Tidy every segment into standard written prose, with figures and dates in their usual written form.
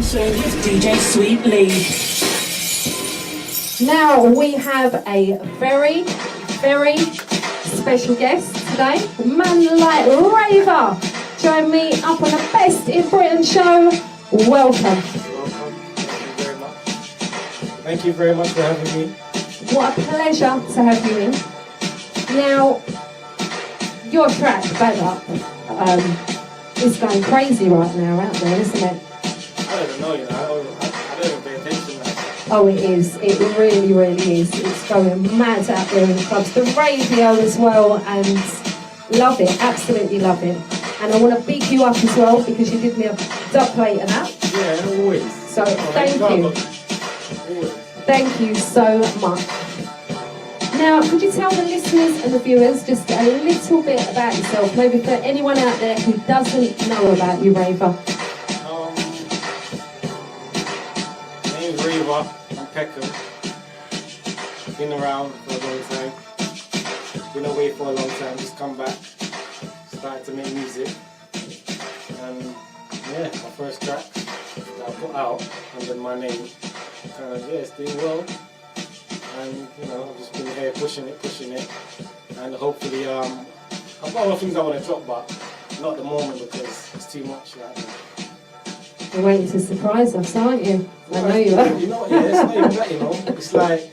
Concert with DJ Sweetly. Now we have a very, very special guest today. A man like Raver. Join me up on the Best in Britain show. Welcome. Welcome. Thank you very much for having me. What a pleasure to have you in. Now, your track, Better, is going crazy right now out there, isn't it? I don't know, I don't even pay attention to that. Oh, it is. It really, really is. It's going mad out there in the clubs. The radio as well, and love it. Absolutely love it. And I want to big you up as well because you did me a dub plate and that. Yeah, always. So thank you. Always. Thank you so much. Now, could you tell the listeners and the viewers just a little bit about yourself? Maybe for anyone out there who doesn't know about you, Raver. My name's Raver. I'm Peckham. Been around for a long time. Been away for a long time. Just come back. Started to make music. And yeah, my first track that I put out under my name. Kind of, it's doing well. And I've just been here pushing it. And hopefully, I've got a lot of things I want to drop, but not at the moment because it's too much right now. You're waiting to surprise us, aren't you? I know you are. You know, yeah, it's not even that, It's like,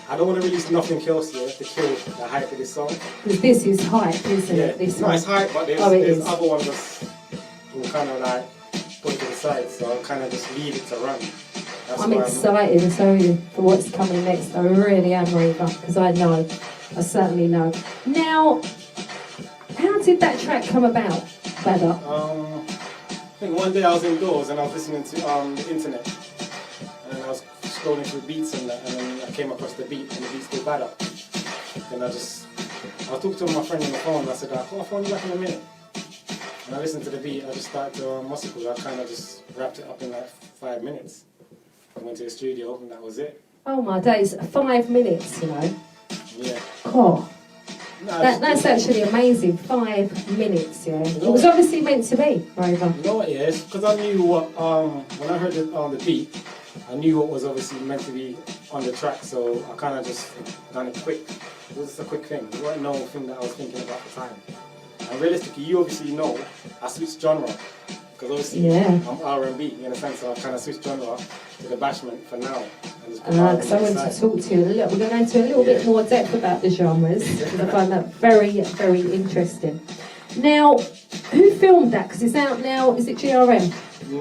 I don't want to release nothing else here to kill the hype of this song. Because this is hype, isn't it? This no, one. it's hype, but there's other ones that will kind of like put to the side, so I'll kind of just leave it to run. I'm excited, for what's coming next. I really am, Raver, because I certainly know. Now, how did that track come about, Better? I think one day I was indoors and I was listening to the internet, and I was scrolling through beats and that, and then I came across the beat, and the beat's still Better. Then I was talking to my friend on the phone, and I said, I'll phone you back in a minute. And I listened to the beat, I just started to musical. I kind of just wrapped it up in like 5 minutes. I went to the studio and that was it. Oh my days, 5 minutes, Yeah. Oh, No, that's actually amazing, 5 minutes, It was obviously meant to be, Raver. You know what, because I knew what, when I heard it on the beat, I knew what was obviously meant to be on the track, so I kind of just done it quick. It was just a quick thing. It wasn't no thing that I was thinking about at the time. And realistically, you obviously know, I switched genre. Because obviously I'm R&B, you understand? So I kind of switched genre to the bashment for now. Because I want to talk to you a little. We're going to go into a little bit more depth about the genres because I find that very, very interesting. Now, who filmed that? Because it's out now. Is it GRM?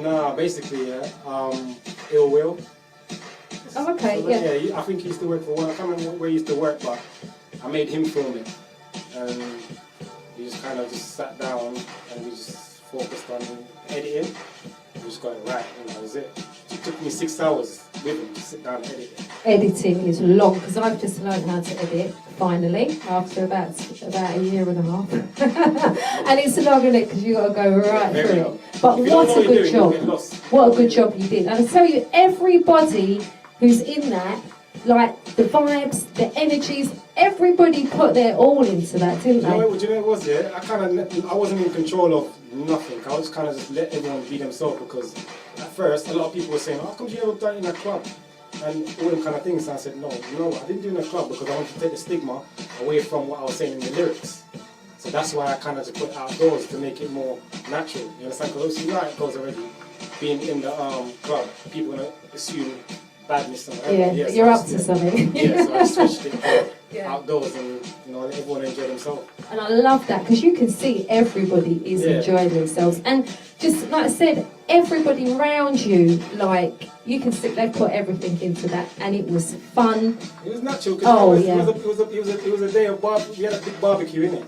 No, basically, Ill Will. Oh, okay, so, yeah. I think he used to work for one. I can't remember where he used to work, but I made him film it, and we just kind of just sat down and we just focused on editing. We just got it right, and that was it. It took me 6 hours with him to sit down and edit it. Editing is long, because I've just learned how to edit, finally, after about a year and a half. And it's long, isn't it, because you've got to go right through it. But what a good job. What a good job you did. And I tell you, everybody who's in that, like the vibes, the energies, everybody put their all into that, didn't they? Do you know what it was, I wasn't in control of nothing. I was kind of just let everyone be themselves, because at first a lot of people were saying, how come you ever done it in a club? And all them kind of things. And I said, no, you know what, I didn't do it in a club because I wanted to take the stigma away from what I was saying in the lyrics. So that's why I kind of just put it outdoors to make it more natural. You understand? Because obviously it goes already. Being in the club, people gonna assume badness and whatever. Yeah, you're up to something. Yeah, so I switched it to outdoors and let everyone enjoy themselves. And I love that because you can see everybody is enjoying themselves. And just like I said, everybody around you, like, you can see they've put everything into that, and it was fun. It was natural because it was a day of we had a big barbecue in it.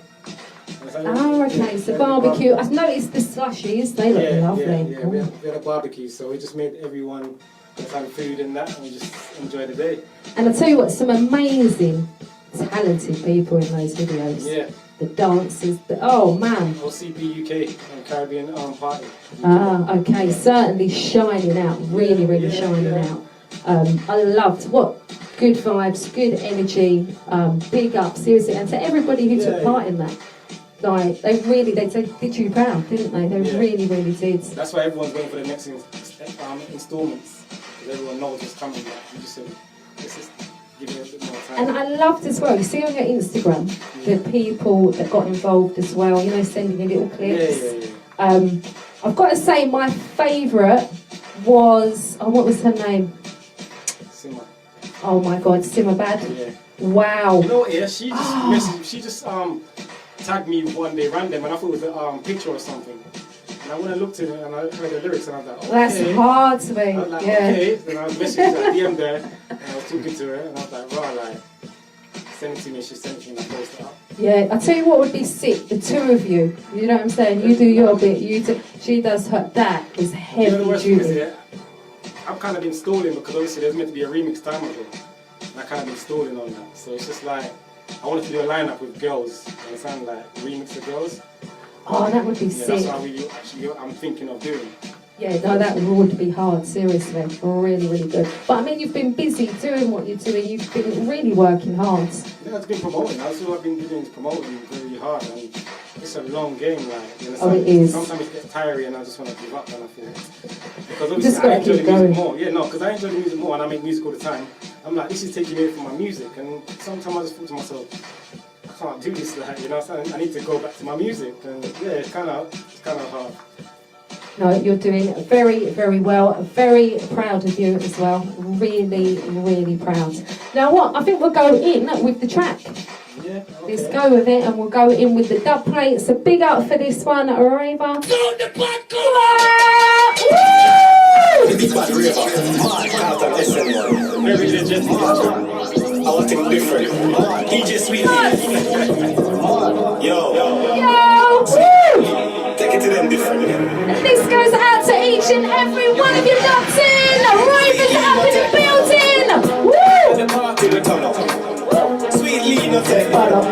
Oh, okay, so barbecue. I've noticed the slushies, they look lovely. Yeah, we had a barbecue, so we just made everyone some food and that, and we just enjoyed the day. And I'll tell you what, some amazing, talented people in those videos. Yeah. The dancers, oh man. CP UK and Caribbean party. Ah, okay, certainly shining out, really shining out. I loved, what good vibes, good energy, big up, seriously, and to everybody who took part in that. Like, they did you proud, didn't they? They really did. That's why everyone's waiting for the next thing installments. Because everyone knows what's coming. Like, you just said, let's just give it a bit more time. And I loved as well, you see on your Instagram, the people that got involved as well, you know, sending you little clips. Yeah. I've got to say my favourite was, oh, what was her name? Simmer. Oh my God, Simmerbad. Yeah. Wow. You know what, yeah, she just messaged, she just tagged me one day random and I thought it was a picture or something. And I went and looked at it and I heard the lyrics and I was like, okay. That's hard to me. I was like, yeah. okay. Then I messaged her, DM there and I was talking to her and I was like, right, like, send it to me, she sent it to me and I posted it up. Yeah, I'll tell you what would be sick, the two of you. You know what I'm saying? You do your bit, you do, she does her, that is heavy You know the worst duty. thing is, yeah, I've kind of been stalling because obviously there's meant to be a remix time ago. And I kind of been stalling on that. So it's just like, I wanted to do a lineup with girls, you understand, like remix of girls. Oh, that would be Yeah, sick. that's what I'm thinking of doing. Yeah, no, that would be hard, seriously. Really, really good. But I mean, you've been busy doing what you're doing. You've been really working hard. Yeah, I've been promoting. That's all I've been doing is promoting really hard. And it's a long game, like, you understand? Oh, it is. Sometimes it gets tiring and I just want to give up and I feel because Just obviously I gotta enjoy the keep music going. more. Yeah, no, because I enjoy the music more and I make music all the time. I'm like, this is taking me away from my music and sometimes I just thought to myself, I can't do this, like, you know what I'm saying? I need to go back to my music and yeah, it's kind of hard. No, you're doing very, very well. Very proud of you as well. Really, really proud. Now what? I think we'll go in with the track. Yeah, okay. Let's go with it and we'll go in with the dub plate. So big up for this one, Raver. Very legit. I want things different. DJ Sweet. Yo. Take it to them different. And this goes out to each and every one of you locked in. Raver's up in the building. Woo! The party will turn up. Sweet Lee, no take bad up.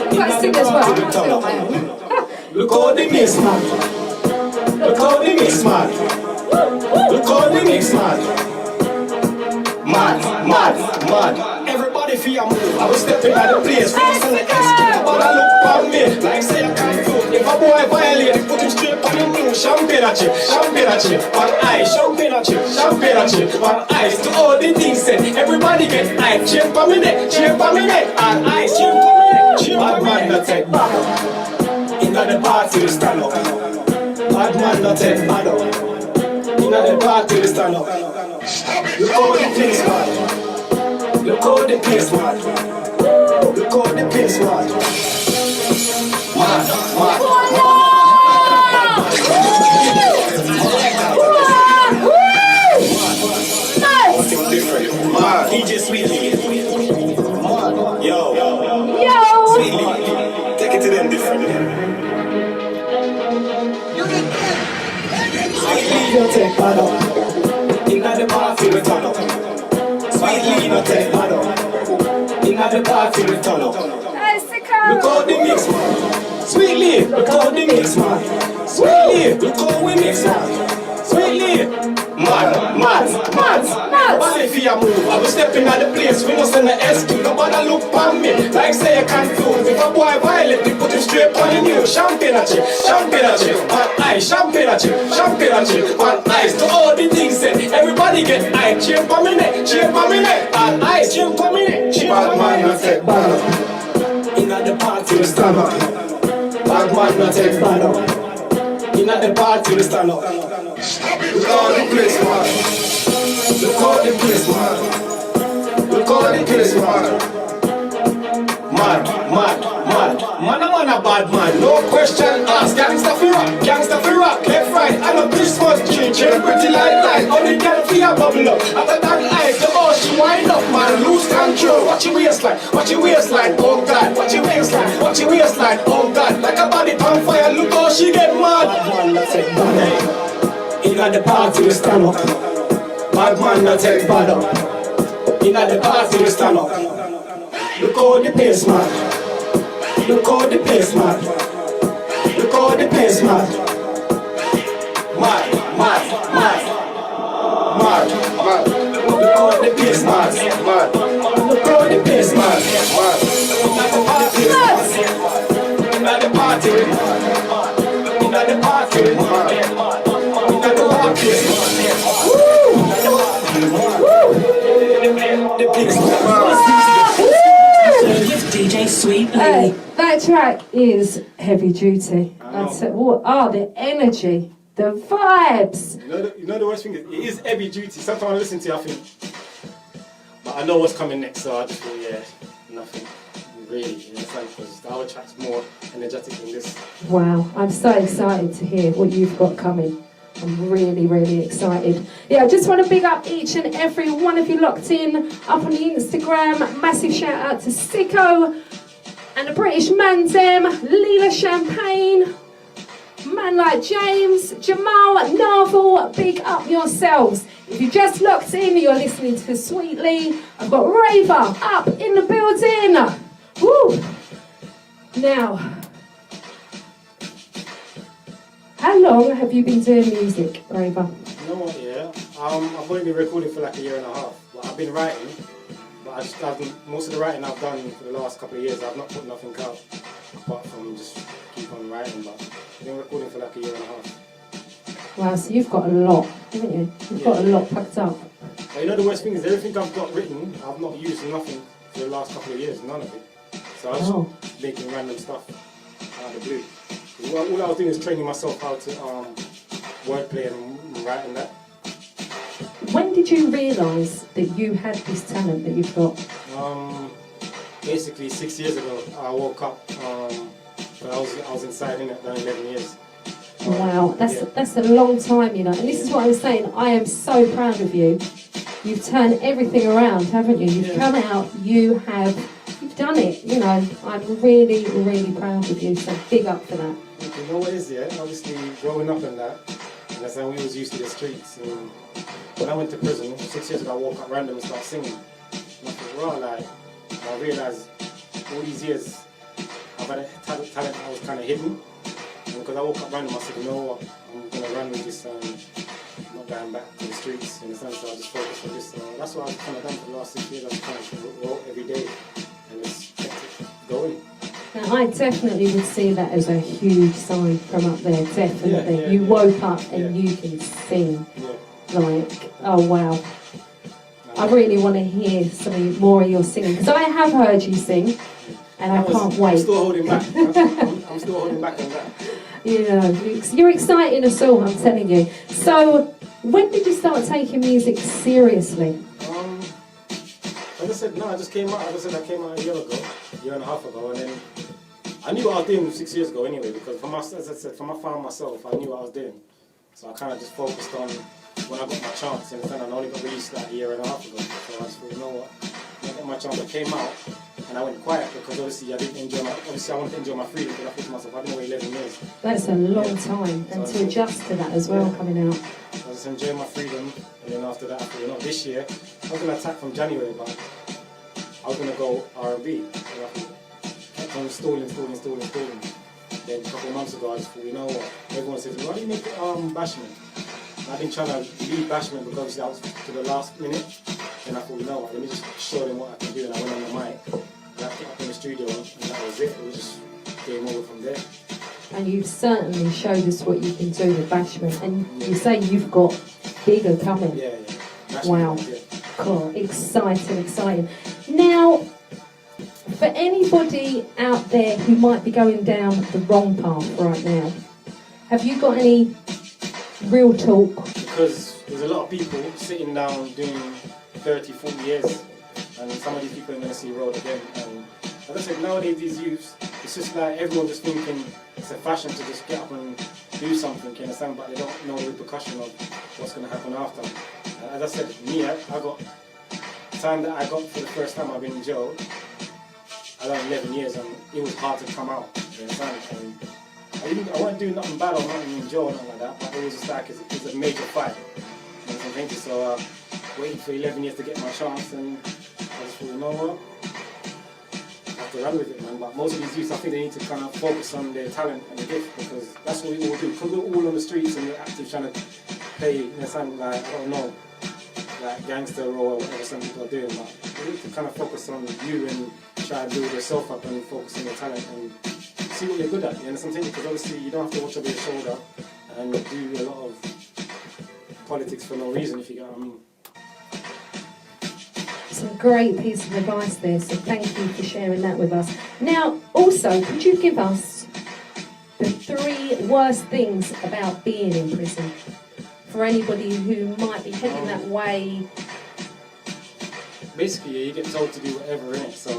Quite sing as well. I can't do it on my own. Look how the mix man. Look how the mix man. Look how the mix man. Mad. Everybody feel move. I was stepping out of the place. Fast on the escape. But I look on me. Like say I can't do. If a boy violate, put him straight on the new. Champagne a chip. One eye. Champagne a chip. One eyes. To all the things said. Everybody get eye. Cheer for me neck. And eyes. Cheer for me neck. Bad man not take bad up. Inna the party we stand up. Bad man not take bad up. Inna the party we stand up. Look how the place man. Look how the place man. Look how the place man. Something different. DJ Sweet Lee. Yo. Sweet Lee. Take it to them different. Sweet Lee, no take bad up. Inna the party we turn up. Sweet Lee, no take bad up. Inna the party we turn up. Look how the mix man. Sweet Lee, look how the mix man. Sweet Lee, look how we mix man. Sweet Lee, mad. Nobody fear move. I was stepping at the place. We no send the SQ. Nobody look on me. Like say I can't prove. If a boy violate, they put him straight on the new. Champagne a chip. One eye. Champagne a chip. One eyes. To all the things said. Everybody get eye. Cheer for me neck. And eyes. Cheer for me neck. Bad man not take bad up. Inna the party we stand up. Bad man not take bad up. Inna the party we stand up. Look how the place man. Look how the place man. Look how the place man. Mad. Man a bad man. No question asked. Gangsta fi rock. Left right. And a Christmas tree. Chain pretty light. Only girl fi a bubble up. After that eyes, the oh she wind up man. Lose control. Watch your waistline. Oh God. Watch your waistline. Oh God. Like a body on fire. Look how she get mad. Bad man not take bad up. Inna the party we stand up. Bad man not take bad up. Inna the party we stand up. Look how the pace man. Look how the pace man. Mad. Look how the pace man. Look how the pace man. Inna the party. That track is heavy duty. I know. What are the energy, the vibes? You know the worst thing is, it is heavy duty. Sometimes I listen to it, I think, but I know what's coming next, so I just thought, yeah, nothing really. You know, because the other track's more energetic than this. Wow, I'm so excited to hear what you've got coming. I'm really, really excited. Yeah, I just want to big up each and every one of you locked in up on the Instagram. Massive shout out to Sicko and the British Mandem, Leela Champagne, man like James, Jamal, Narvel, big up yourselves. If you just locked in, you're listening to Sweetly. I've got Raver up in the building. Woo! Now, how long have you been doing music, Raver? You know what, yeah? I've only been recording for like a year and a half. But I've been writing, but most of the writing I've done for the last couple of years, I've not put nothing out apart from just keep on writing. But I've been recording for like a year and a half. Wow, so you've got a lot, haven't you? You've got a lot packed up. But you know the worst thing is everything I've got written, I've not used nothing for the last couple of years, none of it. So I was just making random stuff out of the blue. All I was doing is training myself how to wordplay and writing that. When did you realise that you had this talent that you've got? Basically 6 years ago, I woke up. But I was inside in it, done 11 years. Wow, that's a long time, you know. And this is what I was saying. I am so proud of you. You've turned everything around, haven't you? You've come out. You've done it. You know, I'm really, really proud of you. So big up for that. You know what it is, yeah? Obviously, growing up in that, and that's how we was used to the streets. And when I went to prison 6 years ago, I woke up random and started singing. And I thought, wow, like, and I realised all these years I've had a talent that was kind of hidden. And because I woke up random, I said, you know what, I'm going to run with this, not going back to the streets, in a sense, so I just focused on this. That's what I've kind of done for the last 6 years. I've kind of wrote every day and just kept it going. Now, I definitely would see that as a huge sign from up there, definitely. Yeah, you woke up and you can sing. Yeah. Like, oh wow. I really want to hear more of your singing, because I have heard you sing, and I can't wait. I'm still holding back. I'm still holding back on that. You know, you're exciting us all, I'm telling you. So, when did you start taking music seriously? As I said, no, I just came out. As I said, I came out a year and a half ago, and then I knew what I was doing 6 years ago anyway, because as I said, I found myself, I knew what I was doing. So I kind of just focused on when I got my chance, and I only got released like a year and a half ago. So I just thought, you know what, when I got my chance, I came out, and I went quiet, because obviously I wanted to enjoy my freedom, but I thought to myself, I've been away 11 years. That's a long time, and to adjust to that as well, coming out. I was just enjoying my freedom, and then after that, I thought, you know, this year, I was going to attack from January, but I was going to go R&B. And I kept on stalling. Then a couple of months ago, I just thought, you know what, everyone says, why do you make Bashment? And I've been trying to lead Bashment because that was to the last minute. And I thought, you know what, let me just show them what I can do. And I went on the mic, wrapped it up in the studio, and that was it. It was just game over from there. And you've certainly showed us what you can do with Bashment. And you say you've got bigger coming. Yeah. Bashment, wow. Yeah. Cool. Exciting. Now, for anybody out there who might be going down the wrong path right now, have you got any real talk? Because there's a lot of people sitting down doing 30, 40 years, and some of these people are going to see road again. And as I said, nowadays these youths, it's just like everyone just thinking it's a fashion to just get up and do something, you understand, but they don't know the repercussion of what's going to happen after. And as I said, me, I got the time that I got for the first time I've been in jail, I done 11 years, and it was hard to come out, you understand? And I wasn't doing nothing bad or nothing in jail or nothing like that, but it was just like, it was a major fight. You know what I'm saying? So waiting for 11 years to get my chance, and I just thought, you know what? I have to run with it, man. But most of these youths, I think they need to kind of focus on their talent and their gift, because that's what we all do. Because we're all on the streets and we're active trying to play, you know, something like, I don't know, like gangster or whatever some people are doing, but you need to kind of focus on you and try to build yourself up and focus on your talent and see what you're good at, you understand? Because obviously you don't have to watch over your shoulder and do a lot of politics for no reason, if you get what I mean. Some great piece of advice there, so thank you for sharing that with us. Now, also, could you give us the 3 worst things about being in prison? For anybody who might be heading that way. Basically, you get told to do whatever in it, so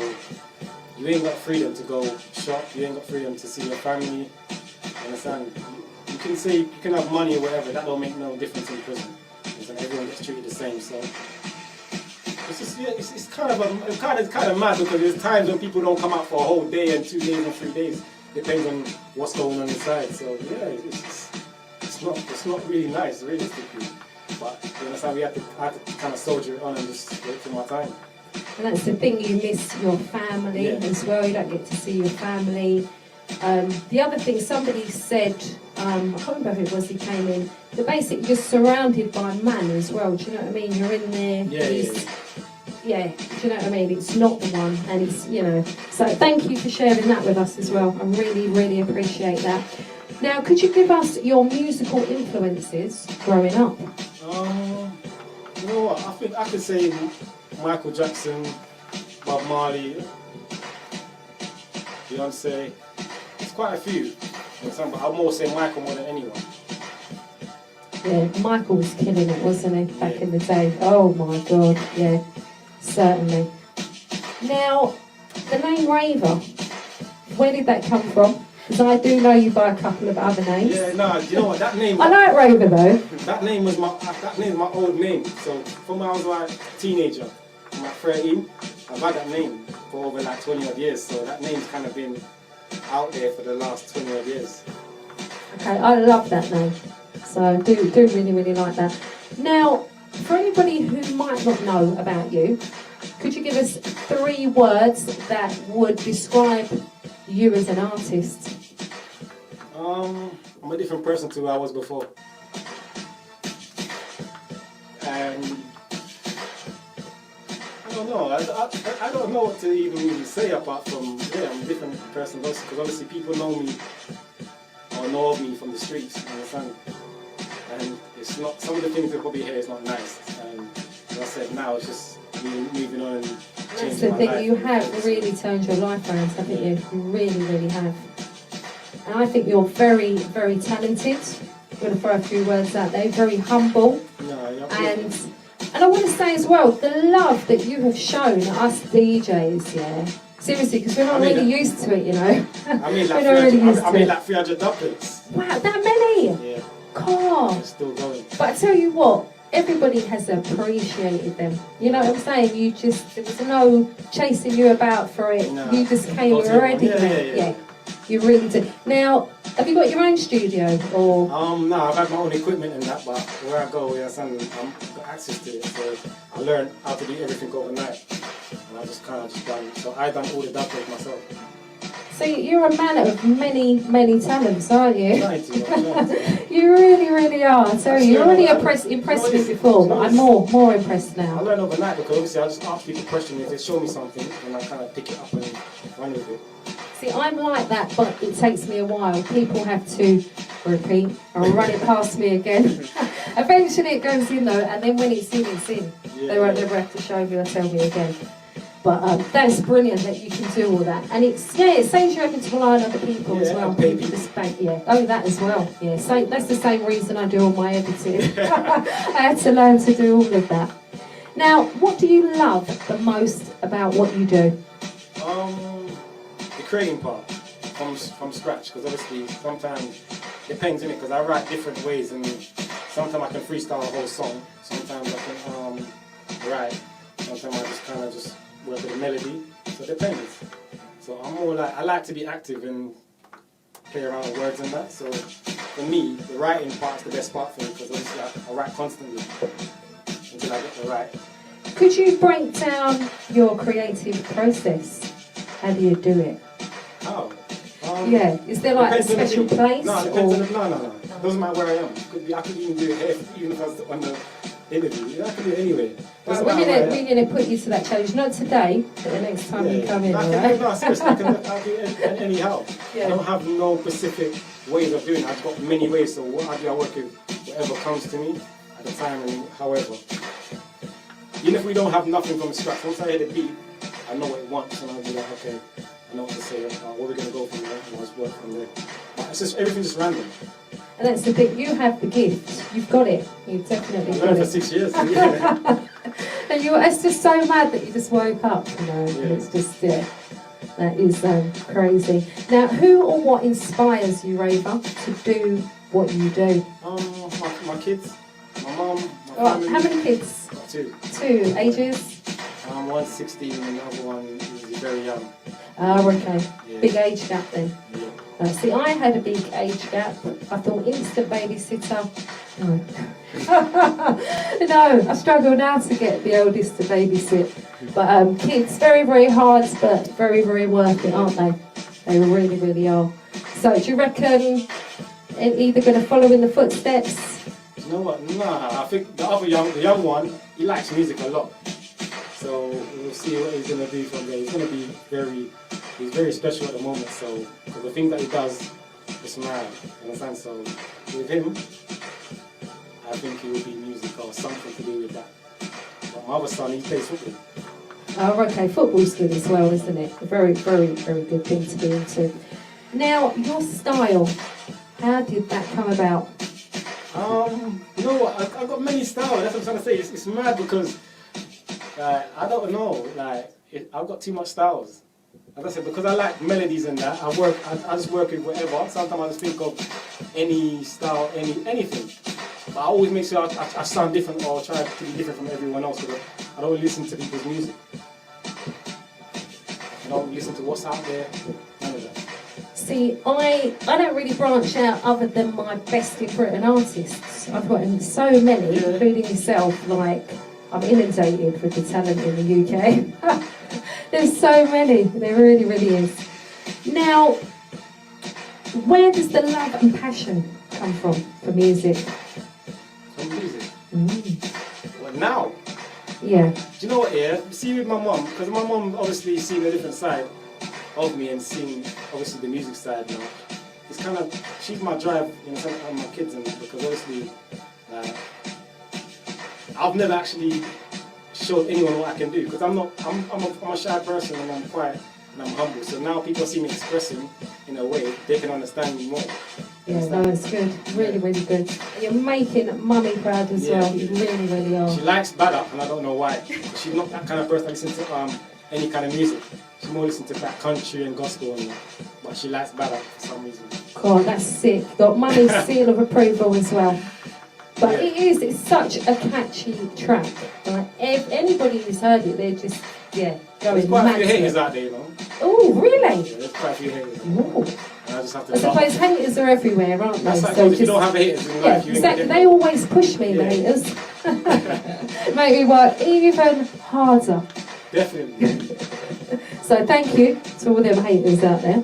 you ain't got freedom to go shop, you ain't got freedom to see your family, you understand? You can say you can have money or whatever, that don't make no difference in prison. Everyone gets treated the same, so it's just, yeah, it's kind of mad because there's times when people don't come out for a whole day and 2 days and 3 days, depends on what's going on inside. So yeah, it's not really nice realistically, but you understand, I had to kind of soldier it on and just wait for my time. And that's the thing, you miss your family as well, you don't get to see your family. The other thing, somebody said, I can't remember who it was who came in, but basically you're surrounded by man as well, do you know what I mean? You're in there, yeah, do you know what I mean? It's not the one, and it's, you know, so thank you for sharing that with us as well. I really, really appreciate that. Now, could you give us your musical influences growing up? You know what, I think I could say Michael Jackson, Bob Marley, Beyonce. It's quite a few, but I'll more say Michael more than anyone. Yeah, Michael was killing it, wasn't he, back in the day? Oh my God, yeah, certainly. Now, the name Raver, where did that come from? Because I do know you by a couple of other names. Yeah, no, you know what, that name... I like Raver though. That name was my old name. So from when I was like a teenager, I'm like 13, I've had that name for over like 20 odd years. So that name's kind of been out there for the last 20 odd years. Okay, I love that name. So I do really, really like that. Now, for anybody who might not know about you, could you give us 3 words that would describe you as an artist? I'm a different person to who I was before. And I don't know. I don't know what to even say apart from, yeah, I'm a different person because obviously people know me or know of me from the streets, you understand? And it's not, some of the things they probably hear is not nice. And as I said, now it's just me moving on and That's the thing, you have really turned your life around, haven't you? You really, really have. And I think you're very, very talented. I'm going to throw a few words out there. Very humble. And I want to say as well, the love that you have shown us DJs, yeah. Seriously, because we're not really used to it, you know. I made like 300 doublets. Wow, that many? Yeah. God. It's still going. But I tell you what, everybody has appreciated them. You know what I'm saying? There was no chasing you about for it. No, you just came ready. Yeah. You really did. Now, have you got your own studio or? No, I've had my own equipment and that, but where I go, I've got access to it. So I learned how to do everything overnight, and I just kind of done. So I done all the dubplates myself. So you're a man of many, many talents, aren't you? Trying to. You really, really are. I tell you already impressed me before, but I'm more impressed now. I learned overnight because obviously I just ask people questions, if they show me something, and I kind of pick it up and run with it. See, I'm like that, but it takes me a while. People have to repeat or run it past me again. Eventually it goes in though, and then when it's in, it's in. They won't ever have to show me or tell me again. But that's brilliant that you can do all that. And it saves you having to rely on other people as well. People to spank, Oh, that as well. Yeah, so that's the same reason I do all my editing. I had to learn to do all of that. Now, what do you love the most about what you do? The creating part from scratch, because obviously sometimes it depends in it, because I write different ways, and sometimes I can freestyle a whole song, sometimes I can write, sometimes I just kind of just work with a melody, so it depends. So I'm more like, I like to be active and play around with words and that, so for me, the writing part's the best part for me, because obviously I write constantly until I get the right. Could you break down your creative process? How do you do it? How? Is there like a special place? No, it depends no. It doesn't matter where I am. I could even do it here, even if I was on the interview. I could do it anywhere. Right, we're going to put you to that challenge. Not today, but the next time you come in. No, seriously, I'll do it anyhow. I don't have no specific ways of doing it. I've got many ways, so what I do, I work with whatever comes to me at the time and however. Even if we don't have nothing from scratch, once I hear the beat, I know what it wants, and I'll be like, okay, I know what to say, where we're going to go from there, and let's work from there. But it's just, everything's just random. And that's the thing, you have the gift. You've got it. You've definitely I've got learned it. for 6 years. Yeah. And it's just so mad that you just woke up, you know. Yeah. It's just, yeah, that is crazy. Now, who or what inspires you, Raver, to do what you do? My kids, my mum, my Oh, family. how many kids? Got two. Two. Ages? One's 16 and the other one is very young. Oh, okay. Yeah. Big age gap then. Yeah. See, I had a big age gap. I thought instant babysitter. No. No, I struggle now to get the eldest to babysit. But kids, very, very hard, but very, very worth it, aren't they? They really, really are. So do you reckon either going to follow in the footsteps? You know what? Nah, I think the young one, he likes music a lot. So we'll see what he's going to do from there. He's going to be he's very special at the moment. So the thing that he does is mad. You understand? So with him, I think he will be music or something to do with that. But my other son, he plays football. Oh, okay. Football's good as well, isn't it? A very, very, very good thing to be into. Now, your style, how did that come about? You know what? I've got many styles. That's what I'm trying to say. It's mad because I don't know. I've got too much styles. As I said, because I like melodies and that, I just work with whatever. Sometimes I just think of any style, anything. But I always make sure I sound different or try to be different from everyone else. So I don't listen to people's music. I don't listen to what's out there. None of that. See, I don't really branch out other than my best Britain artists. I've got so many, Yeah. including yourself, like I'm inundated with the talent in the UK. There's so many, there really, really is. Now, where does the love and passion come from for music? From music. Mm. Well, now. Yeah. Do you know what, yeah? See with my mum, because my mum obviously seen a different side of me and seeing obviously the music side now. It's kind of, she's my drive, you know, and my kids and that, because obviously I've never actually showed anyone what I can do, because I'm a shy person and I'm quiet and I'm humble. So now people see me expressing in a way, they can understand me more. Yeah, no, it's good. Really, really good. You're making mummy proud as well. You really, really are. She likes bad up, and I don't know why. She's not that kind of person that listens to any kind of music. She more listens to that country and gospel and that. But she likes bad up for some reason. God, that's sick. Got mummy's seal of approval as well. But it's such a catchy track. Like, if anybody who's heard it, they're just, going There's quite mad. a few haters out there, you know. Oh, really? Yeah, there's quite a few haters. Ooh. And I just have to I suppose haters are everywhere, aren't they? That's like So if you don't have haters in life, you ain't exactly. gonna They get always push me, the haters. Make me work even harder. Definitely. So thank you to all them haters out there.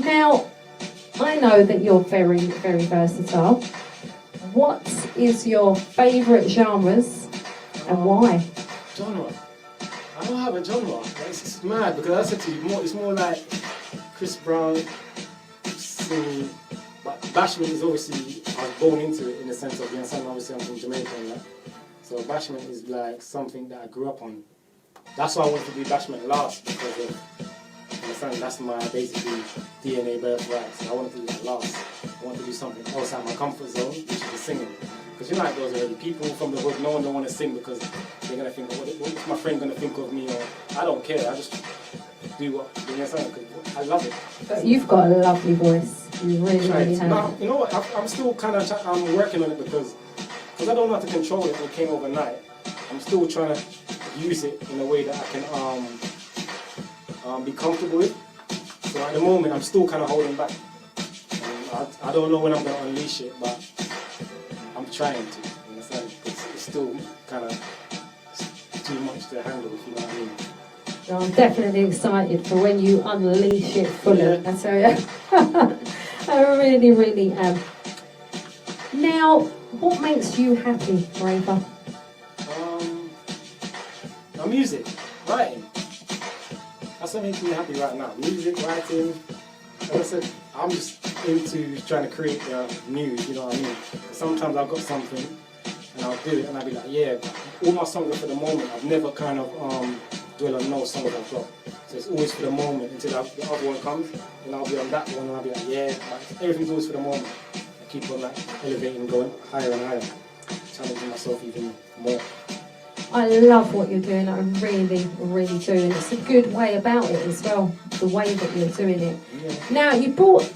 Now, I know that you're very, very versatile. What is your favourite genres and why? Genre. I don't have a genre. It's mad because I said to you, it's more like Chris Brown singing. But bashment is obviously, I was born into it in the sense of, you know, obviously I'm from Jamaica and that. So bashment is like something that I grew up on. That's why I wanted to do bashment last, because of, you understand, that's my basically DNA birthright. So I wanted to do that last. I wanted to do something outside my comfort zone, which is the singing. Because you know how it goes already. People from the hood, no one don't want to sing because they're going to think, what's my friend going to think of me? Or I don't care, I just do what, you understand? Because I love it. You've got a lovely voice. You really, really have. Now, you know what, I'm still kind of I'm working on it because I don't know how to control it. It came overnight. I'm still trying to use it in a way that I can be comfortable with. So at the moment, I'm still kind of holding back. I don't know when I'm going to unleash it, but I'm trying to. You understand? It's still kind of too much to handle, if you know what I mean. No, I'm definitely excited for when you unleash it fully. Yeah. I tell you, I really, really am. Now, what makes you happy, Raver? My music, writing. That's what makes me happy right now. Music, writing. Like I said, I'm just into trying to create news, you know what I mean? Sometimes I've got something and I'll do it, and I'll be like, yeah, all my songs are for the moment. I've never kind of dwell on no songs I've got. So it's always for the moment until the other one comes, and I'll be on that one, and I'll be like, yeah, like, everything's always for the moment. I keep on like elevating, going higher and higher, challenging myself even more. I love what you're doing, I really, really do, and it's a good way about it as well, the way that you're doing it. Yeah. Now, you brought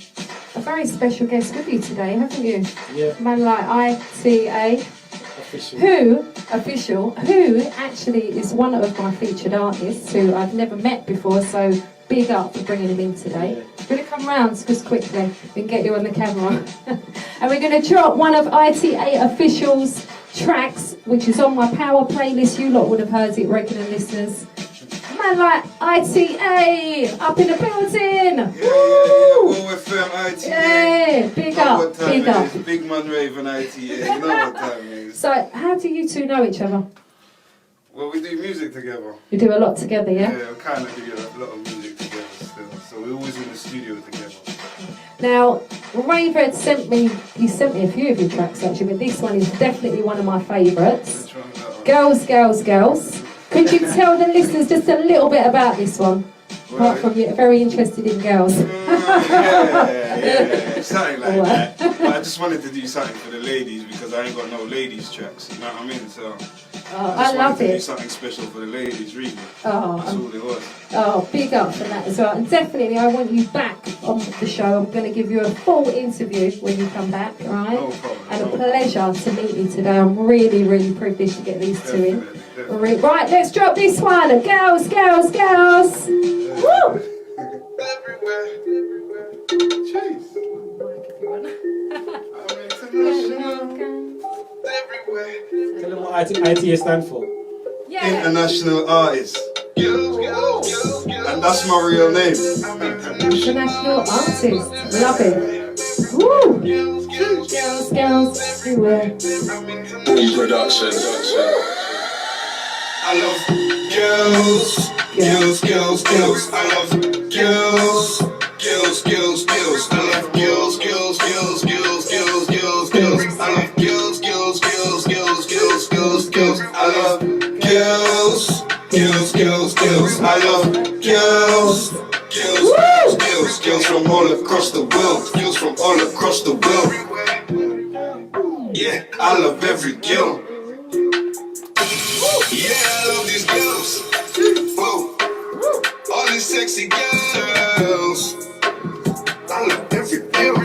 a very special guest with you today, haven't you? Yeah. A man like ITA, who actually is one of my featured artists who I've never met before, so big up for bringing him in today. Yeah. We're going to come round just quickly, we can get you on the camera. And we're going to drop one of ITA Official's tracks, which is on my Power playlist. You lot would have heard it, regular listeners. Man like ITA, up in the building! Woo! Well, we're from ITA. Yeah, big up, big up. Big man Raver and ITA, you know what time it is. So, how do you two know each other? Well, we do music together. You do a lot together, yeah? Yeah, we kind of do a lot of music together still. So we're always in the studio together. Now, Raver had sent me a few of your tracks actually, but this one is definitely one of my favourites. Which one's that one? Girls, Girls, Girls. Could you tell the listeners just a little bit about this one? Apart from you're very interested in girls. Yeah, something like that. But I just wanted to do something for the ladies because I ain't got no ladies tracks, you know what I mean? So I love wanted to do it. something special for the ladies, really. Oh, That's all it was. Oh, big up for that as well. And definitely, I want you back on the show. I'm going to give you a full interview when you come back, all right? No problem. And a pleasure to meet you today. I'm really, really privileged to get these two in. Definitely. Right, let's drop this one. Girls, Girls, Girls. Woo! Everywhere. Jeez. I'm international. Everywhere. Tell them what ITA stand for. Yeah. International artist. And that's my real name. International artist. Love it. Woo! Girls, Girls, everywhere. Boom production. I love girls. Girls, girls, girls. I love girls. Girls, girls, girls. I love girls, girls, girls, girls, girls, girls, girls. I love girls, girls, girls, girls, girls, girls, girls. I love girls. Girls, girls, girls. I love girls. Girls, girls, girls, girls from all across the world. Girls from all across the world. Yeah, I love every girl. Yeah, I love these girls. Whoa. All these sexy girls. I love every girl.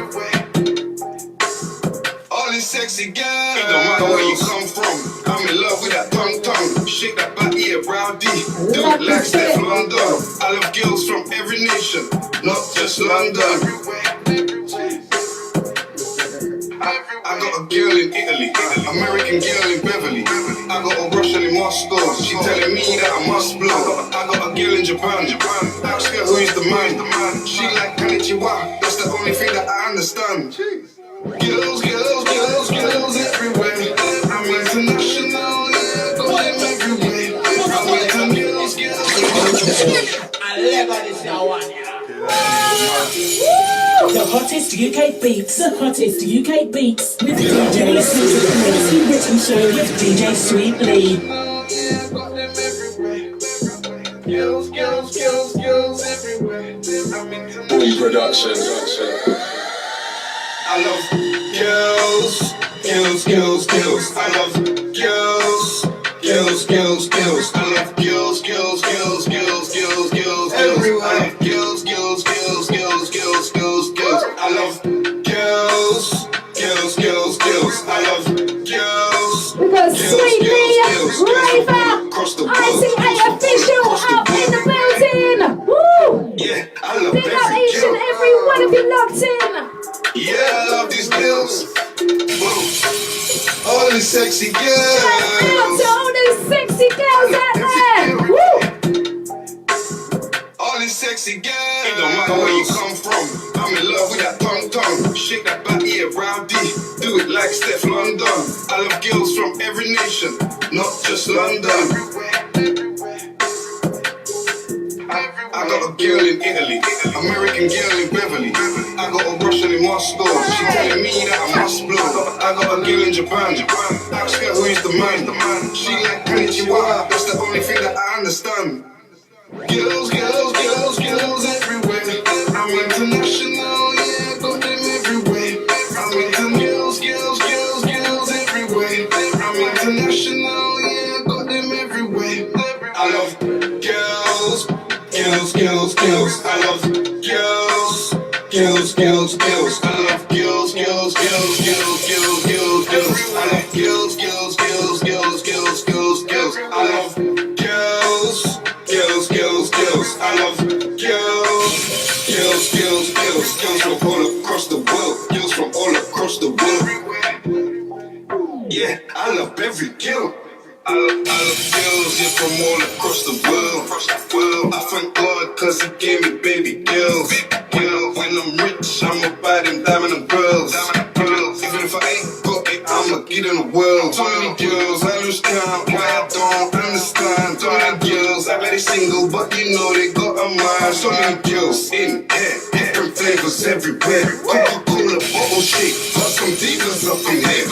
All these sexy girls. It don't matter where you come from. I'm in love with that tongue. Shake that body, yeah, rowdy. Do it like Steph London. I love girls from every nation, not just London. I got a girl in Italy, American girl in Beverly. I got a Russian in Moscow, she telling me that I must blow. I got a girl in Japan. Ask her who is the man. She like Konnichiwa, that's the only thing that I understand. Girls, girls, girls, girls everywhere. I'm international, yeah, got them everywhere. I'm with girls, girls. I love this one, yeah. The hottest UK beats, the hottest UK beats. With DJ listening to the Mixing Written Show with DJ Sweet Lee. Yeah, got them everywhere. Girls, girls, girls, girls everywhere. I'm international. Boom production. I love girls, girls, girls, girls. I love girls, girls, girls, girls. I love girls, girls, girls, girls, girls, girls, girls. I love girls, girls, girls, girls, girls, girls, girls. I love girls, girls, girls, girls. I love girls. We've got Sweet Lee, Raver, ITA Official up in the building. Woo! Yeah, I love Big up each and every one of you locked in. Yeah, I love these girls. Whoa. All these sexy Shout out girls. to all those sexy girls out there. Woo! All these sexy girls. It don't matter where you come from. I'm in love with that tongue. Shake that body, yeah, rowdy. Do it like Steph London. I love girls from every nation, not just London. I got a girl in Italy, American girl in Beverly. I got a Russian in Moscow. She telling me that I must blow. I got a girl in Japan. Ask her who is the man. She like konnichiwa. That's the only thing that I understand. Girls, girls, girls, girls everywhere. I'm international, yeah, got them everywhere. I'm into girls, girls, girls, girls everywhere. I'm international, yeah, got them everywhere. I love girls, girls, girls, girls. I love girls, girls, girls, girls. I love girls, girls, girls, girls, girls, girls, girls. I love girls, girls, girls, girls, girls, girls, girls. I love girls, girls, girls, girls. I love girls, girls, girls, girls. Girls from all across the world. Girls from all across the world. Yeah, I love every girl. I love girls, yeah, from all across the world. I thank God, cause he gave me baby girls. When I'm rich, I'ma buy them diamond and pearls. Even if I ain't got it, I'ma get in the world. So many girls, I lose count, why I don't understand. So many girls, I bet they single, but you know they got a mind. So many girls in here, different flavors everywhere. Coca-Cola bottle shake, got some divas up in here.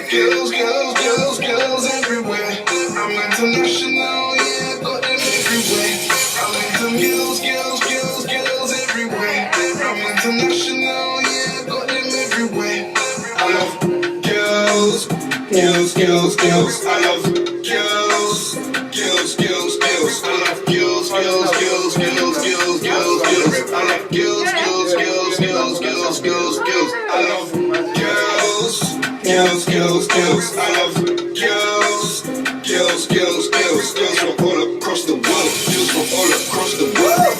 Girls, girls, girls, girls everywhere. I'm international, yeah, got them everywhere. I'm into girls, girls, girls, girls everywhere. I'm international, yeah, got them everywhere. I love girls, girls, girls, girls. I love girls, girls, girls, girls. I love girls, girls, girls, girls, girls, girls, girls. I love girls, girls, girls, girls, girls, girls, girls. I love girls, girls, girls, girls. I love girls, girls, girls, girls. Girls from all across the world. Girls from all across the world.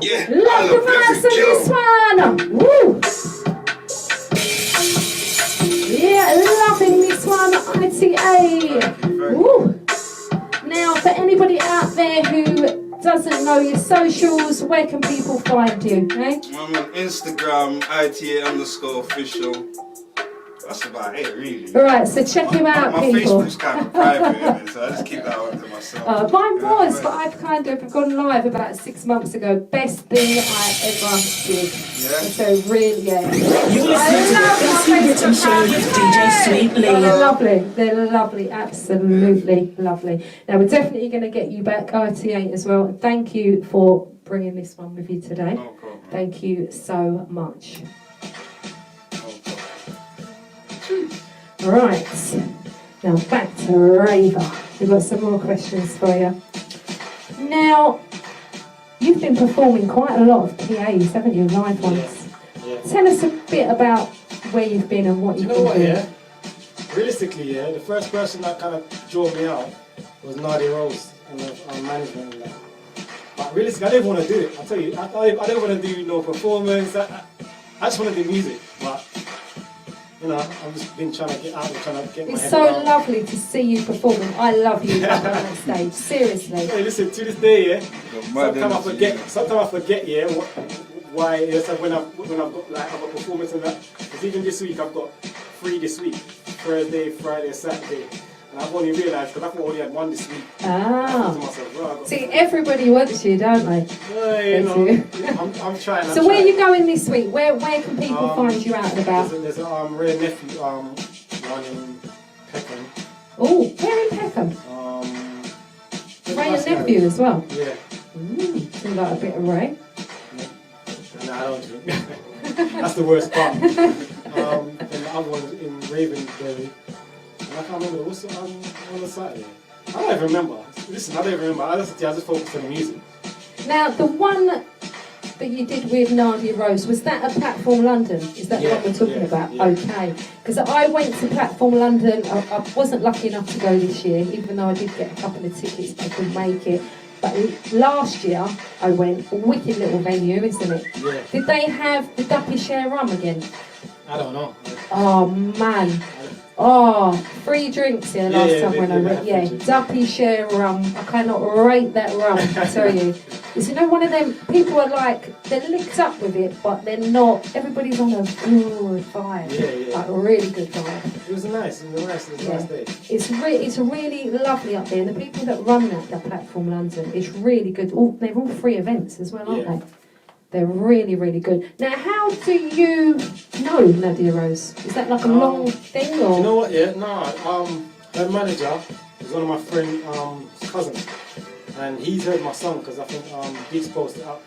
Yeah, I Love the love vibes every of girl. this one! Woo! Yeah, loving this one, ITA. Woo! Now, for anybody out there who doesn't know your socials, where can people find you? Eh? I'm on Instagram, ITA_official. That's about it, really. Alright, so check him out, My people. Facebook's kind of private, isn't it? So I just keep that one to myself. Mine was, but I've kind of gone live about 6 months ago. Best thing I ever did. Yeah? So really, yeah. You're listening to the Best Written Show with DJ Sweet They're Lee. lovely. They're lovely. Absolutely lovely. Now we're definitely going to get you back RTA as well. Thank you for bringing this one with you today. No problem. Thank you so much. Right. Now back to Raver. We've got some more questions for you. Now, you've been performing quite a lot of PAs, haven't you? Live ones. Yeah. Tell us a bit about where you've been and what Do you've you know been what, doing. yeah? Realistically, yeah, the first person that kind of drew me out was Nadia Rose and the management and that. But realistically, I didn't want to do it. I tell you, I didn't want to do no performance. I just want to do music. But you know, I've just been trying to get out and trying to get my It's head so around. lovely to see you performing. I love you up on that stage. Seriously. Hey, listen, to this day, yeah, sometimes I forget, yeah, why, yeah, so when I've got like other performance and that, because even this week I've got 3 this week, Thursday, Friday, Saturday, and I've only realised, because I thought I only had 1 this week. I thought to Ah. myself, well, I've got See, everybody wants you, don't they? well, you know, I'm trying. So where are you going this week? Where can people find you out and about? There's a rare nephew, one in Peckham. Oh, where in Peckham? Ray and nephew as well. Yeah. Seems like a bit of Ray. No, I don't drink. That's the worst part. And the other one in Ravenberry. And I can't remember, what's on the Saturday? I don't even remember. Listen, I don't even remember. I just focused on the music. Now, the one that you did with Nadia Rose, was that at Platform London? Is that what we're talking about? Yeah. Okay. Because I went to Platform London. I wasn't lucky enough to go this year, even though I did get a couple of tickets, but I couldn't make it. But last year I went, a wicked little venue, isn't it? Yeah. Did they have the Duppy Share rum again? I don't know. Oh man. Oh, free drinks here last time when I went. Yeah, Duppy Share rum. I cannot rate that rum, I tell you. Because you know, one of them people are like, they're licked up with it, but they're not. Everybody's on a good vibe. Yeah. Like a really good vibe. It was nice day. It's really lovely up there. And the people that run that Platform London, it's really good. They're all free events as well, aren't they? They're really, really good. Now, how do you know Nadia Rose? Is that like a long thing, or? You know what? Yeah, no. Her manager is one of my friend's cousin, and he's heard my song because I think Biggs posted it up,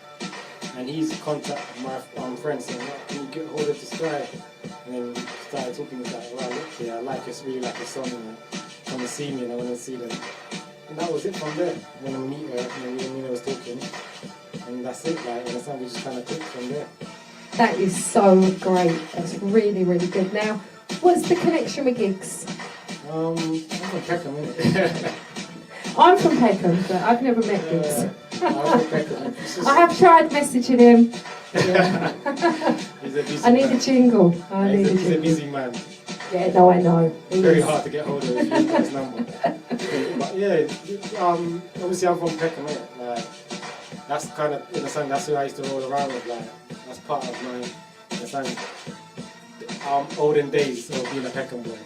and he's contacted my friend saying, "Can you get hold of this guy?" And then started talking to me like, "Well, look, yeah, I like it. Really like the song, and come and see me, and I want to see them." And that was it from there. When I meet her, and me and Nina was talking, and that's it. Like, and that's how we just kind of clicked from there. That is so great. That's really, really good. Now, what's the connection with gigs? I'm from Peckham, innit? I'm from Peckham, but I've never met Gigs. I'm from Peckham. I have tried messaging him. He's a busy I need man. a jingle. He's a busy man. Yeah, no, I know. It's very hard to get hold of if you know his number. But yeah, obviously I'm from Peckham, innit? Like, that's kind of, in a sense, that's who I used to roll around with. Like, that's part of my, in a sense, olden days of being a Peckham boy.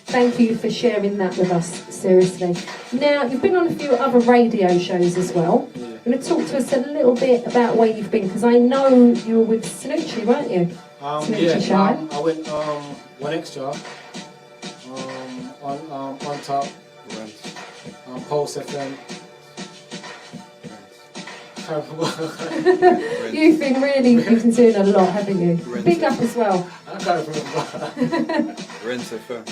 Thank you for sharing that with us, seriously. Now, you've been on a few other radio shows as well. Yeah. You're going to talk to us a little bit about where you've been, because I know you were with Snoochie, weren't you? Snoochie show. I went One Extra, on top, Pulse FM. You've been doing a lot, haven't you? Big up as well. I can't remember. Rinse FM.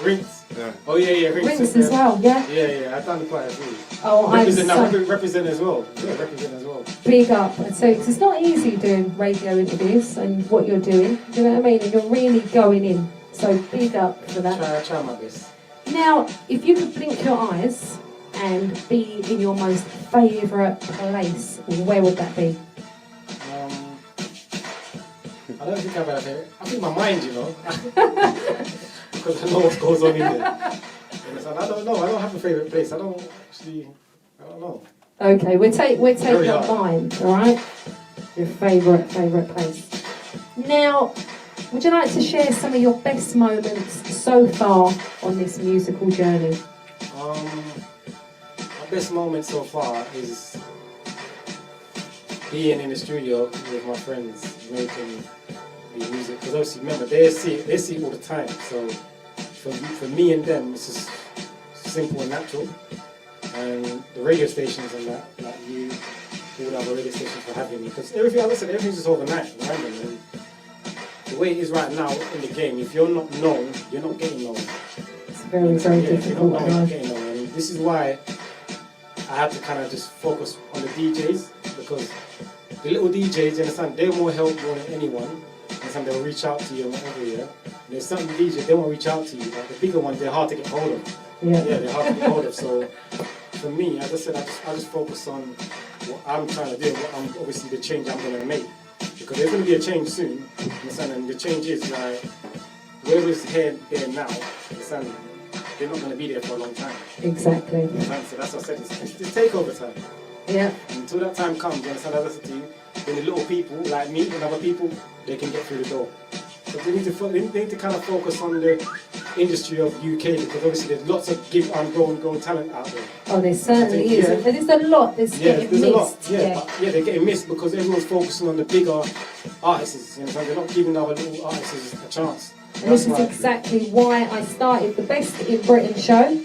Rinse. Yeah. Oh yeah, Rinse as well, yeah? Yeah, I've done quite a few. Oh, Represent as well. Yeah, represent as well. Big up. So it's not easy doing radio interviews and what you're doing. Do you know what I mean? And you're really going in. So big up for that. Try my best. Now, if you could blink your eyes and be in your most favourite place, where would that be? I don't think I've had a favourite. I think my mind, you know. Because I know what goes on in there. I don't know. I don't have a favourite place. I don't know. Okay, we're taking Very your hard. mind, all right? Your favourite place. Now, would you like to share some of your best moments so far on this musical journey? My best moment so far is being in the studio with my friends making the music. Because obviously, remember, they see it all the time. So for me and them, it's just simple and natural. And the radio stations and that, like you, all the other radio stations for having me. Because everything, like I said, everything's just overnight, random. And the way it is right now in the game, if you're not known, you're not getting known. It's very, very difficult. You're not getting known. And this is why I had to kind of just focus on the DJs, because the little DJs, you understand, they're more helpful than anyone. And they'll reach out to you and whatever, yeah. And there's some DJs, they won't reach out to you. Like the bigger ones, they're hard to get hold of. Yeah, they're hard to get hold of. So for me, as I said, I just focus on what I'm trying to do, obviously the change I'm going to make. Because there's going to be a change soon, understand? And the change is like, whoever's here there now, understand, they're not going to be there for a long time. Exactly. Understand? So that's what I said, it's takeover time. Yeah. Until that time comes, you understand, as I said to you, then the little people like me and other people, they can get through the door. So they need to kind of focus on the industry of UK, because obviously there's lots of growing talent out there. Oh, there certainly is. Yeah. There's a lot that's getting there's missed. A lot. Yeah, they're getting missed because everyone's focusing on the bigger artists. You know, they're not giving our little artists a chance. And this is exactly why I started the Best in Britain show,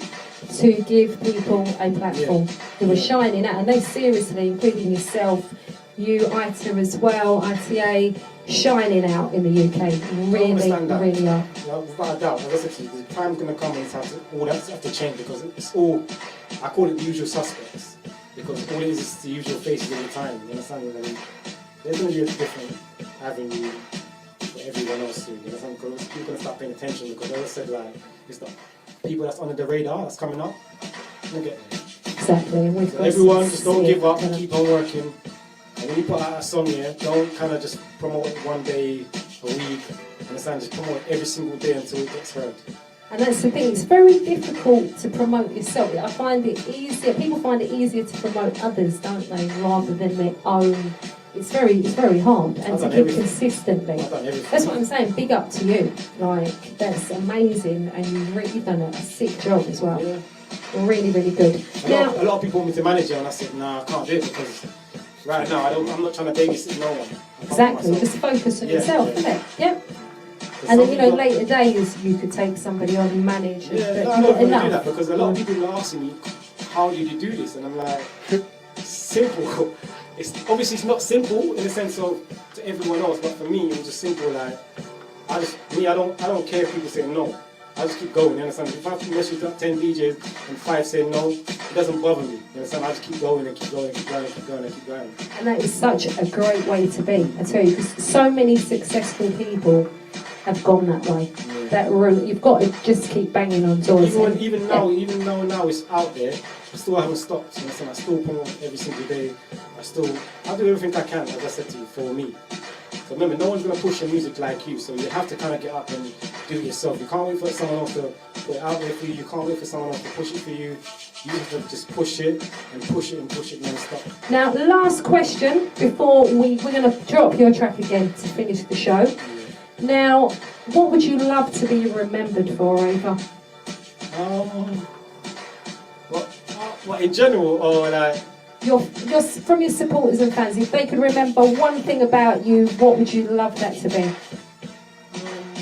to give people a platform who are shining out, and they seriously, including yourself, you, ITA as well, ITA, shining out in the UK. Really are. Yeah, without a doubt, as I said to you, the time's going to come when all that have to change, because it's all, I call it the usual suspects, because all it is the usual faces all the time. You understand? And there's going to be a different avenue for everyone else soon. You understand? Because people are going to start paying attention, because as I said, like, it's the people that's under the radar that's coming up. We'll get there. Exactly. So everyone, just don't give up, keep on working. And when you put out a song here, don't kind of just promote it one day a week. Understand? Just promote it every single day until it gets heard. And that's the thing, it's very difficult to promote yourself. I find it easier, people find it easier to promote others, don't they, rather than their own. It's very hard, and to keep consistently. That's what I'm saying, big up to you. Like, that's amazing, and you've really done a sick job as well. Yeah. Really, really good. A lot of people want me to manage it, and I said, nah, I can't do it, because right now, I'm not trying to babysit no one. Exactly, just focus on yourself, isn't it? Yep. And then, you know, later days you could take somebody on and manage. Yeah, but I don't want to enough. do that because a lot of people are asking me, how did you do this? And I'm like, simple. It's obviously it's not simple in the sense of to everyone else, but for me it was just simple. Like I don't care if people say no. I just keep going. You understand? If I message up 10 DJs and 5 say no, it doesn't bother me. You understand? I just keep going and keep going and keep going and keep going and keep going. And that is such a great way to be. I tell you, because so many successful people have gone that way. Yeah. That route, you've got to just keep banging on doors. Even though now it's out there, I still haven't stopped. You understand? I still promote every single day. I do everything I can, as I said to you, for me. So remember, no one's going to push your music like you, so you have to kind of get up and do it yourself. You can't wait for someone else to put it out there for you. You can't wait for someone else to push it for you. You have to just push it and push it and push it non-stop. Now, last question before we're going to drop your track again to finish the show. Yeah. Now, what would you love to be remembered for, Raver? What in general, or like? From your supporters and fans, if they could remember one thing about you, what would you love that to be?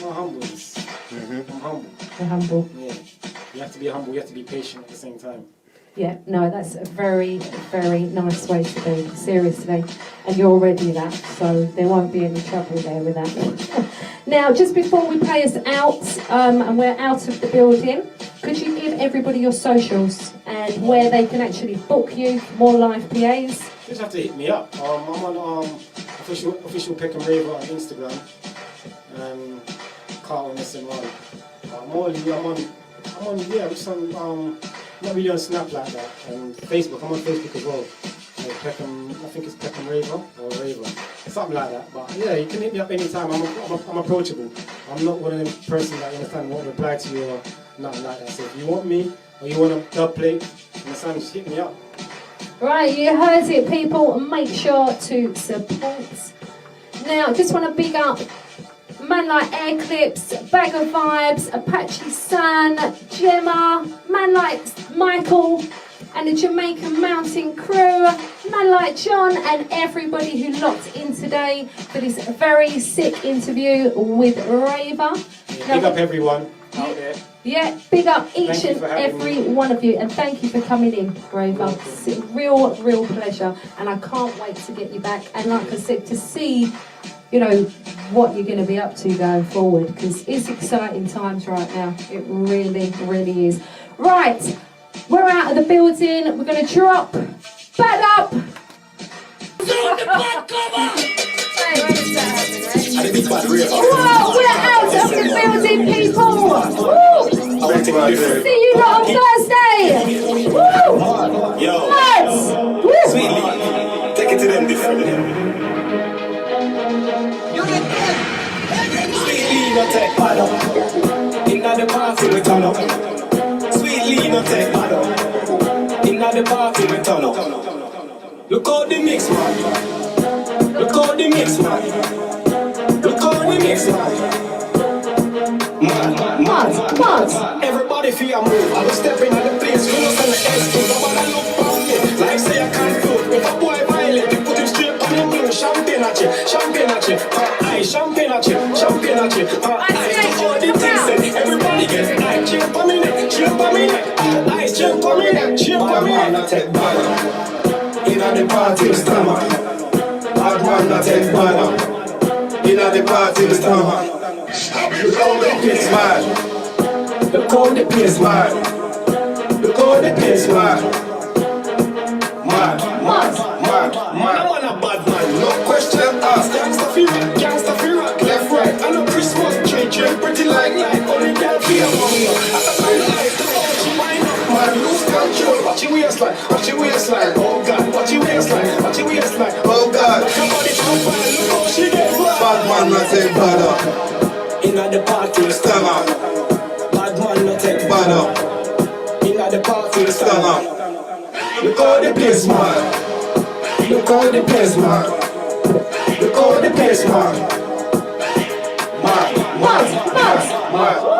My humbleness. I'm humble. You're humble. Yeah. You have to be humble, you have to be patient at the same time. Yeah, no, that's a very, very nice way to be, seriously. And you're already that, so there won't be any trouble there with that. Now, just before we play us out, and we're out of the building, could you give everybody your socials and where they can actually book you for more live PAs? You just have to hit me up. I'm on official Peckham Raver on Instagram. Carl and SN1. Not really on Snap like that. And Facebook, I'm on Facebook as well. Peckham, I think it's Peckham Raver or Raver, something like that. But yeah, you can hit me up anytime. I'm approachable. I'm not one of them persons that you understand won't reply to you or nothing like that. So if you want me or you want a dub plate, understand, just hit me up. Right, you heard it, people. Make sure to support. Now, just want to big up man like Air Clips, Bag of Vibes, Apache Sun, Gemma, man like Michael and the Jamaican Mountain Crew, man like John and everybody who locked in today for this very sick interview with Raver. Yeah, big up everyone out there. Yeah, big up each and every one of you, and thank you for coming in, Raver. It's a real pleasure, and I can't wait to get you back. And like I said, to see, you know, what you're going to be up to going forward, because it's exciting times right now. It really is. Right, we're out of the building. We're going to drop back up. Whoa, we're out of the building, people. Woo. See you lot on Thursday. Woo. Yo. Let's. Woo. Sweetly, take it to them different. Sweetly, no take bad up. Inna the party we turn up. Sweetly, no take bad up. Inna the party we turn up. Look out the mix, man. Look out the mix, man. Look out the mix, man. Mad. Everybody feel a move. I was stepping at the place. We lost on the S2. Nobody look for me. Like say I can't do. If a boy violate, you put him straight on him. Champagne at you. Champagne at you. Champagne at you. Champagne at you. All the things said. Everybody get high. Cheer for me neck. Cheer for me neck. Ice. Cheer for me neck. Cheer for me neck. Not take bad. Inna the party we stand up. Bad man not take bad. Inna the party we stand up. Look how the place man. Look how the place man. Look how the place man. Man. I want a bad man. No question asked. Gangsta feel rock, left right. I know Christmas tree pretty like only girl feel among you. I find life, look how she wind up, man. Lose control. Watch your waistline. Oh God. Watch your waistline. Oh God. Look how body profile. Look how she get fly. Bad man not take bad up. Inna the party stand up. Bad man not take bad up. Inna the party stand up. Look how the place man. Look how the place man. Look how the place man. Man.